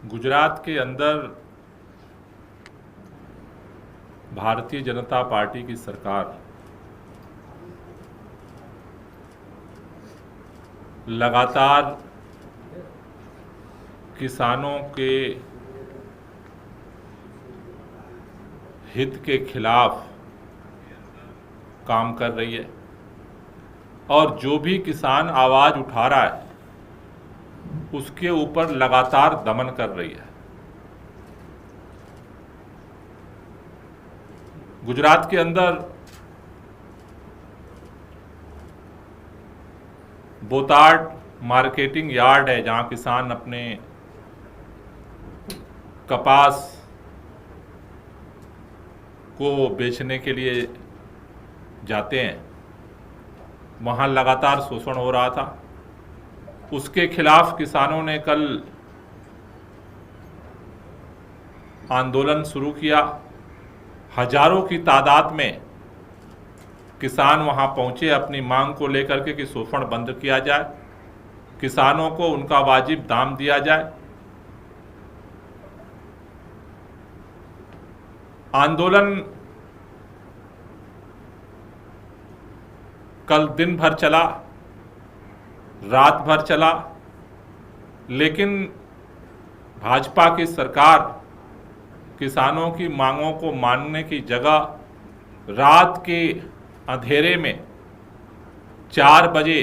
गुजरात के अंदर भारतीय जनता पार्टी की सरकार लगातार किसानों के हित के खिलाफ काम कर रही है और जो भी किसान आवाज़ उठा रहा है उसके ऊपर लगातार दमन कर रही है। गुजरात के अंदर बोताड मार्केटिंग यार्ड है जहां किसान अपने कपास को बेचने के लिए जाते हैं। वहां लगातार शोषण हो रहा था। उसके खिलाफ किसानों ने कल आंदोलन शुरू किया। हजारों की तादाद में किसान वहां पहुंचे अपनी मांग को लेकर के कि शोषण बंद किया जाए, किसानों को उनका वाजिब दाम दिया जाए। आंदोलन कल दिन भर चला, रात भर चला, लेकिन भाजपा की सरकार किसानों की मांगों को मानने की जगह रात के अंधेरे में 4 बजे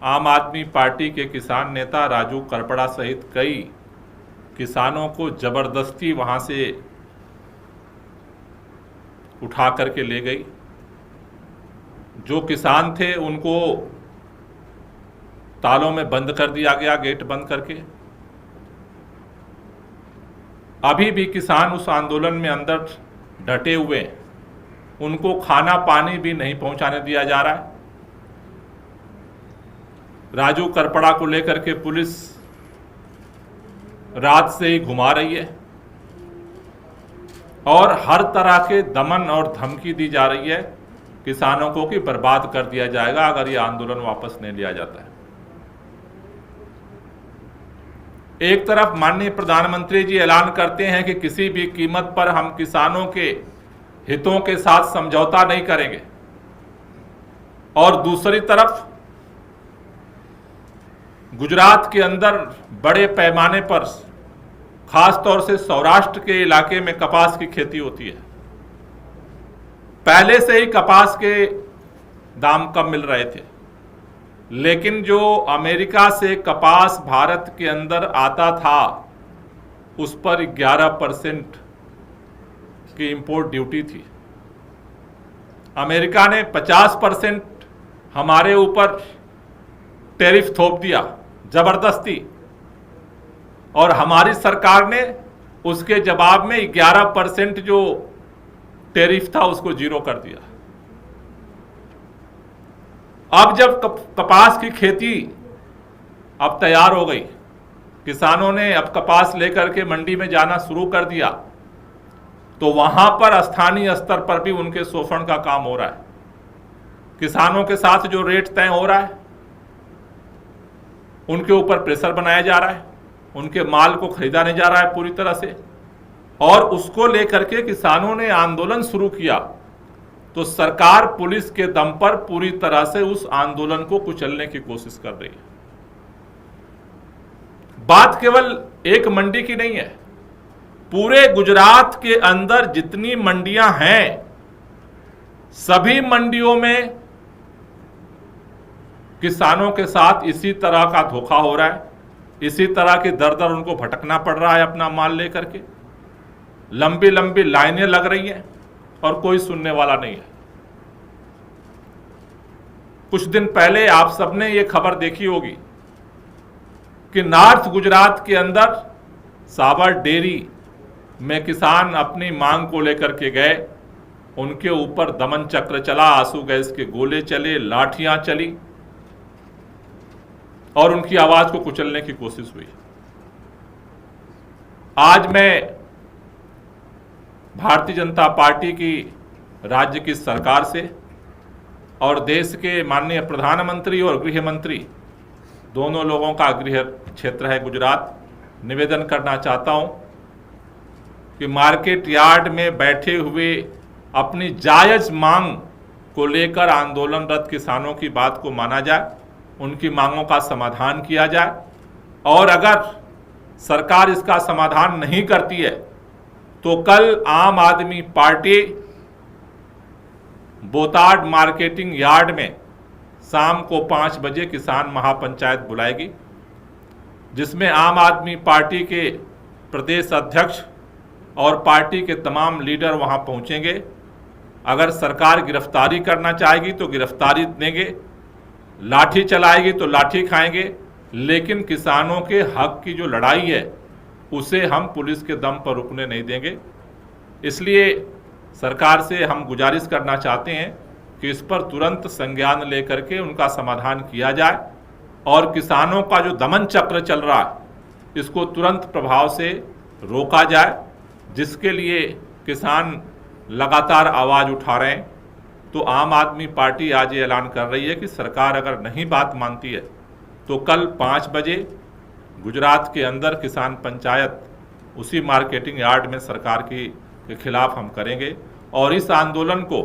आम आदमी पार्टी के किसान नेता राजू करपड़ा सहित कई किसानों को जबरदस्ती वहां से उठा करके ले गई। जो किसान थे उनको तालों में बंद कर दिया गया, गेट बंद करके। अभी भी किसान उस आंदोलन में अंदर डटे हुए हैं। उनको खाना पानी भी नहीं पहुंचाने दिया जा रहा है। राजू करपड़ा को लेकर के पुलिस रात से ही घुमा रही है और हर तरह के दमन और धमकी दी जा रही है किसानों को कि बर्बाद कर दिया जाएगा अगर ये आंदोलन वापस नहीं लिया जाता है। एक तरफ माननीय प्रधानमंत्री जी ऐलान करते हैं कि किसी भी कीमत पर हम किसानों के हितों के साथ समझौता नहीं करेंगे, और दूसरी तरफ गुजरात के अंदर बड़े पैमाने पर खास तौर से सौराष्ट्र के इलाके में कपास की खेती होती है। पहले से ही कपास के दाम कम मिल रहे थे, लेकिन जो अमेरिका से कपास भारत के अंदर आता था उस पर 11% की इंपोर्ट ड्यूटी थी। अमेरिका ने 50% हमारे ऊपर टैरिफ थोप दिया जबरदस्ती, और हमारी सरकार ने उसके जवाब में 11% जो टैरिफ था उसको जीरो कर दिया। अब जब कपास की खेती अब तैयार हो गई, किसानों ने अब कपास लेकर के मंडी में जाना शुरू कर दिया, तो वहां पर स्थानीय स्तर पर भी उनके शोषण का काम हो रहा है। किसानों के साथ जो रेट तय हो रहा है उनके ऊपर प्रेशर बनाया जा रहा है, उनके माल को खरीदा नहीं जा रहा है पूरी तरह से, और उसको लेकर के किसानों ने आंदोलन शुरू किया तो सरकार पुलिस के दम पर पूरी तरह से उस आंदोलन को कुचलने की कोशिश कर रही है। बात केवल एक मंडी की नहीं है, पूरे गुजरात के अंदर जितनी मंडियां हैं सभी मंडियों में किसानों के साथ इसी तरह का धोखा हो रहा है, इसी तरह की दर दर उनको भटकना पड़ रहा है अपना माल लेकर के। लंबी लंबी लाइनें लग रही हैं और कोई सुनने वाला नहीं है। कुछ दिन पहले आप सबने ये खबर देखी होगी कि नॉर्थ गुजरात के अंदर साबर डेयरी में किसान अपनी मांग को लेकर के गए, उनके ऊपर दमन चक्र चला, आंसू गैस के गोले चले, लाठियां चली और उनकी आवाज को कुचलने की कोशिश हुई। आज मैं भारतीय जनता पार्टी की राज्य की सरकार से और देश के माननीय प्रधानमंत्री और गृह मंत्री, दोनों लोगों का गृह क्षेत्र है गुजरात, निवेदन करना चाहता हूं कि मार्केट यार्ड में बैठे हुए अपनी जायज़ मांग को लेकर आंदोलनरत किसानों की बात को माना जाए, उनकी मांगों का समाधान किया जाए, और अगर सरकार इसका समाधान नहीं करती है तो कल आम आदमी पार्टी बोताड मार्केटिंग यार्ड में शाम को 5 बजे किसान महापंचायत बुलाएगी, जिसमें आम आदमी पार्टी के प्रदेश अध्यक्ष और पार्टी के तमाम लीडर वहां पहुंचेंगे। अगर सरकार गिरफ्तारी करना चाहेगी तो गिरफ्तारी देंगे, लाठी चलाएगी तो लाठी खाएंगे, लेकिन किसानों के हक की जो लड़ाई है उसे हम पुलिस के दम पर रुकने नहीं देंगे। इसलिए सरकार से हम गुजारिश करना चाहते हैं कि इस पर तुरंत संज्ञान लेकर के उनका समाधान किया जाए और किसानों का जो दमन चक्र चल रहा है इसको तुरंत प्रभाव से रोका जाए, जिसके लिए किसान लगातार आवाज़ उठा रहे हैं। तो आम आदमी पार्टी आज ये ऐलान कर रही है कि सरकार अगर नहीं बात मानती है तो कल 5 बजे गुजरात के अंदर किसान पंचायत उसी मार्केटिंग यार्ड में सरकार के खिलाफ हम करेंगे। और इस आंदोलन को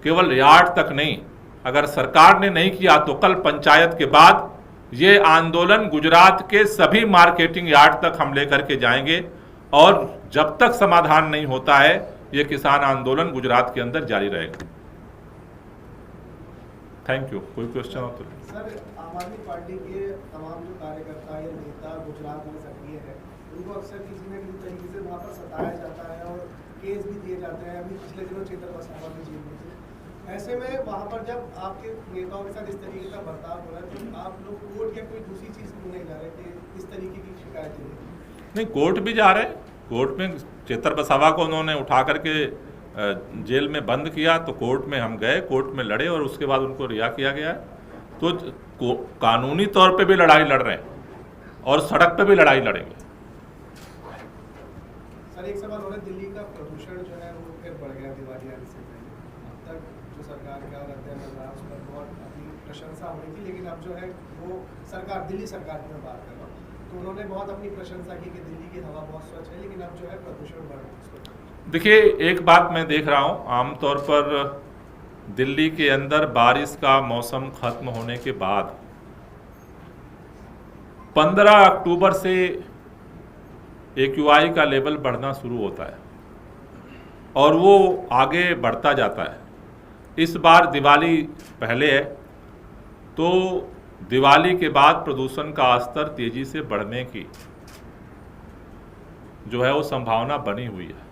केवल यार्ड तक नहीं, अगर सरकार ने नहीं किया तो कल पंचायत के बाद ये आंदोलन गुजरात के सभी मार्केटिंग यार्ड तक हम लेकर के जाएंगे, और जब तक समाधान नहीं होता है ये किसान आंदोलन गुजरात के अंदर जारी रहेगा। Thank you. कोई क्वेश्चन हो तो सर, आम आदमी पार्टी के तमाम जो कार्यकर्ता या नेता गुजरात में सक्रिय है, उनको अक्सर किसी न किसी तरीके से वहाँ पर सताया जाता है और केस भी दिए जाते हैं। अभी पिछले दिनों चेतन बसावा भी जेल में थे। ऐसे में वहाँ पर जब आपके नेताओं के साथ इस तरीके का बर्ताव हो रहा है तो आप लोग कोर्ट या कोई दूसरी चीज़ क्यों नहीं जा रहे कि इस तरीके की शिकायतें नहीं, कोर्ट भी जा रहे हैं। कोर्ट में चेतर बसावा को उन्होंने उठा करके जेल में बंद किया तो कोर्ट में हम गए, कोर्ट में लड़े और उसके बाद उनको रिहा किया गया है। तो कानूनी तौर पे भी लड़ाई लड़ रहे हैं और सड़क पे भी लड़ाई लड़ेंगे। सर, एक सवाल हो रहा है, दिल्ली का प्रदूषण जो है वो फिर बढ़ गया दिवाली आने से पहले। अब तक जो सरकार क्या रहते हैं उस पर बहुत अपनी प्रशंसा हो रही थी, लेकिन अब जो है वो सरकार, दिल्ली सरकार की मैं बात कर रहा हूँ, तो उन्होंने बहुत अपनी प्रशंसा की कि दिल्ली की हवा बहुत स्वच्छ है, लेकिन अब जो है प्रदूषण बढ़ रहा है। देखिए, एक बात मैं देख रहा हूँ, आमतौर पर दिल्ली के अंदर बारिश का मौसम खत्म होने के बाद 15 अक्टूबर से AQI का लेवल बढ़ना शुरू होता है और वो आगे बढ़ता जाता है। इस बार दिवाली पहले है तो दिवाली के बाद प्रदूषण का स्तर तेजी से बढ़ने की जो है वो संभावना बनी हुई है।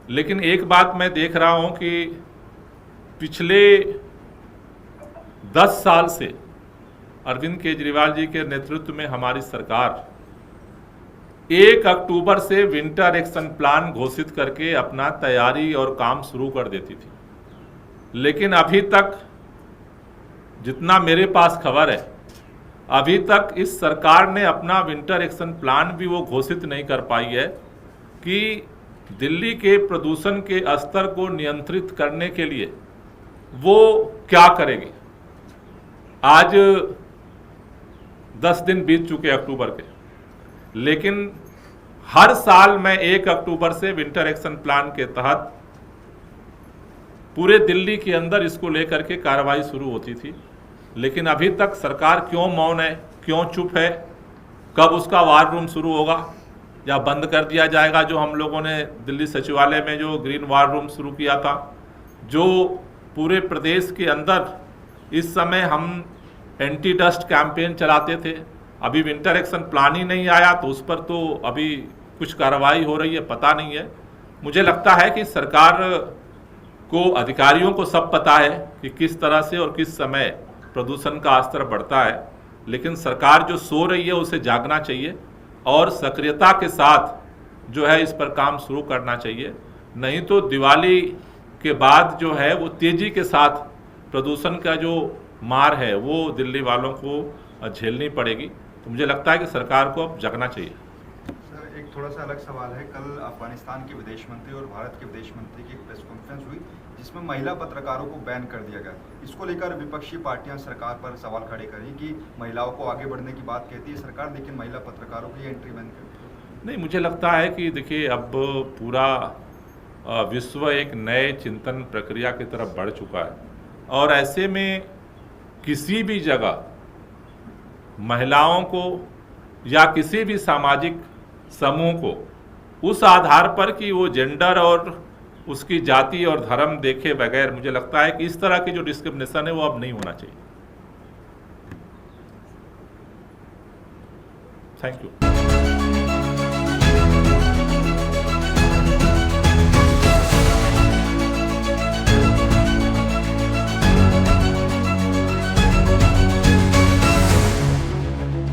लेकिन एक बात मैं देख रहा हूं कि पिछले 10 साल से अरविंद केजरीवाल जी के नेतृत्व में हमारी सरकार 1 अक्टूबर से विंटर एक्शन प्लान घोषित करके अपना तैयारी और काम शुरू कर देती थी, लेकिन अभी तक जितना मेरे पास खबर है, अभी तक इस सरकार ने अपना विंटर एक्शन प्लान भी वो घोषित नहीं कर पाई है कि दिल्ली के प्रदूषण के स्तर को नियंत्रित करने के लिए वो क्या करेगी। आज 10 दिन बीत चुके अक्टूबर के, लेकिन हर साल मैं 1 अक्टूबर से विंटर एक्शन प्लान के तहत पूरे दिल्ली के अंदर इसको लेकर के कार्रवाई शुरू होती थी, लेकिन अभी तक सरकार क्यों मौन है, क्यों चुप है? कब उसका वार रूम शुरू होगा या बंद कर दिया जाएगा? जो हम लोगों ने दिल्ली सचिवालय में जो ग्रीन वार रूम शुरू किया था, जो पूरे प्रदेश के अंदर इस समय हम एंटी डस्ट कैंपेन चलाते थे, अभी विंटर एक्शन प्लान ही नहीं आया तो उस पर तो अभी कुछ कार्रवाई हो रही है, पता नहीं है। मुझे लगता है कि सरकार को, अधिकारियों को सब पता है कि किस तरह से और किस समय प्रदूषण का स्तर बढ़ता है, लेकिन सरकार जो सो रही है उसे जागना चाहिए और सक्रियता के साथ जो है इस पर काम शुरू करना चाहिए। नहीं तो दिवाली के बाद जो है वो तेजी के साथ प्रदूषण का जो मार है वो दिल्ली वालों को झेलनी पड़ेगी। तो मुझे लगता है कि सरकार को अब जगना चाहिए। सर, एक थोड़ा सा अलग सवाल है। कल अफगानिस्तान के विदेश मंत्री और भारत के विदेश मंत्री की एक प्रेस कॉन्फ्रेंस हुई जिसमें महिला पत्रकारों को बैन कर दिया गया। इसको लेकर विपक्षी पार्टियां सरकार पर सवाल खड़े करी कि महिलाओं को आगे बढ़ने की बात कहती है सरकार, लेकिन महिला पत्रकारों की एंट्री बैन करती है। नहीं, मुझे लगता है कि देखिए अब पूरा विश्व एक नए चिंतन प्रक्रिया की तरफ बढ़ चुका है और ऐसे में किसी भी जगह महिलाओं को या किसी भी सामाजिक समूह को उस आधार पर कि वो जेंडर और उसकी जाति और धर्म देखे बगैर, मुझे लगता है कि इस तरह की जो डिस्क्रिमिनेशन है वो अब नहीं होना चाहिए। Thank you.